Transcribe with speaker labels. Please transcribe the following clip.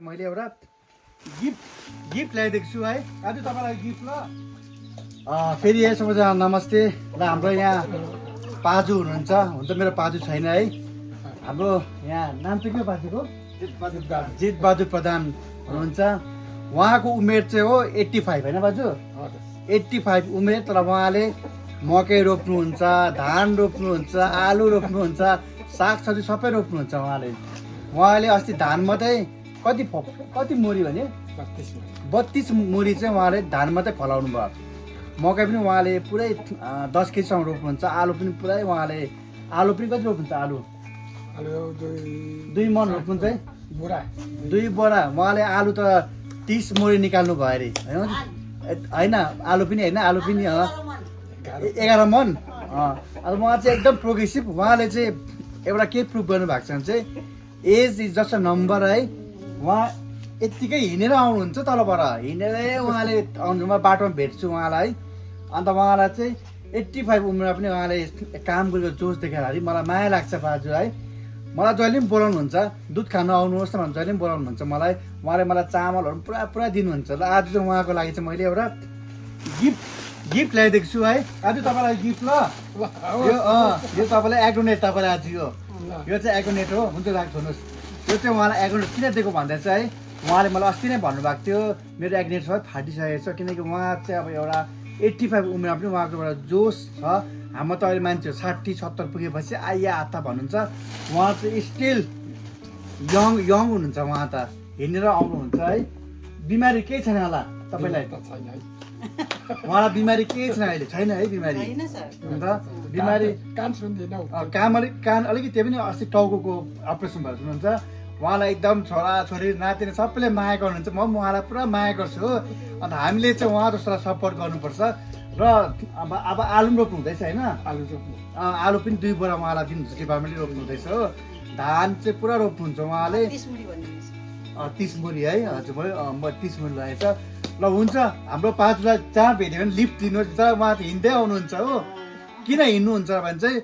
Speaker 1: मैले एउटा गिफ्ट ल्याइदिएको छु है आज तपाईँलाई गिफ्ट ल फेरि सबैजना नमस्ते ल हाम्रो यहाँ पाजु हुनुहुन्छ हुन त मेरो पाजु छैन है हाम्रो यहाँ नाम चाहिँ के पाजुको जित बहादुर प्रधान हुनुहुन्छ उहाँको उमेर चाहिँ हो 85 होइन बाजु 85 उमेर तर उहाँले मकै रोप्नुहुन्छ धान रोप्नुहुन्छ आलु रोप्नुहुन्छ सागसब्जी सबै रोप्नुहुन्छ उहाँले अस्ति धान मात्रै कति मुरी भने 32 मुरी चाहिँ उहाँले धान मात्रै फलाउनु भयो मकै पनि उहाँले पुरै 10 केजीसम्म रोप्नुहुन्छ आलु पनि पुरै उहाँले आलु पनि कति रोप्नुहुन्छ आलु 2 मन रोप्नुहुन्छ है 2 बोरा उहाँले आलु त 30 मुरी निकाल्नु भयो अरे होइन आलु पनि 11 मन अब उहाँ चाहिँ एकदम प्रोग्रेसिभ उहाँले चाहिँ एउटा के प्रुभ गर्नुभएको छ भने चाहिँ age is just a number है उहाँ यत्तिकै हिँडेर आउनुहुन्छ तलबाट हिँडेरै उहाँले आउनु बाटोमा भेट्छु उहाँलाई अन्त उहाँलाई चाहिँ 85 उमेरमा पनि उहाँले काम गरेको जोस देखाएर मलाई माया लाग्छ बाजु है मलाई जहिले पनि बोलाउनुहुन्छ दुध खानु आउनुहोस् न भने जहिले पनि बोलाउनुहुन्छ मलाई उहाँले मलाई चामलहरू पुरा दिनुहुन्छ ल आज चाहिँ उहाँको लागि चाहिँ मैले एउटा गिफ्ट ल्याइदिएको छु है आज तपाईँलाई गिफ्ट ल यो तपाईँलाई एग्रोनेट तपाईँलाई आज यो चाहिँ एग्रोनेट हो हुन्छ राख्नुहोस् यो चाहिँ उहाँलाई एग्रोनेट किन दिएको भन्दा चाहिँ है उहाँले मलाई अस्ति नै भन्नुभएको थियो मेरो एग्रोनेट सबै फाटिसकेको छ किनकि उहाँ चाहिँ अब एउटा 85 उमेरमा पनि उहाँको एउटा जोस छ हाम्रो त अहिले मान्छेहरू 60-70 पुगेपछि आइया आता भन्नुहुन्छ उहाँ चाहिँ स्टिल यङ हुनुहुन्छ उहाँ त हिँडेर आउनुहुन्छ है बिमारी केही छैन होला तपाईँलाई उहाँलाई बिमारी केही छैन अहिले छैन है बिमारी अन्त बिमारी कान अलिकति त्यो पनि अस्ति टाउको अपरेसन भएको हुनुहुन्छ उहाँलाई एकदम छोरा छोरी नातिनी सबैले माया गर्नुहुन्छ म उहाँलाई पुरा माया गर्छु हो अन्त हामीले चाहिँ उहाँ जस्तोलाई सपोर्ट गर्नुपर्छ र अब आलु पनि रोप्नु हुँदैछ होइन आलु पनि 2 बोरा उहाँलाई दिनुहुन्छ डिपार्टमेन्टले रोप्नु हुँदैछ हो धान चाहिँ पुरा रोप्नुहुन्छ उहाँले 30 मुरी है हजुर भयो 30 मुरी लागेछ ल हुन्छ हाम्रो पाँचलाई जहाँ भेट्यो भने लिफ्ट दिनुहोस् तर उहाँ हिँड्दै आउनुहुन्छ हो किन हिँड्नुहुन्छ भने चाहिँ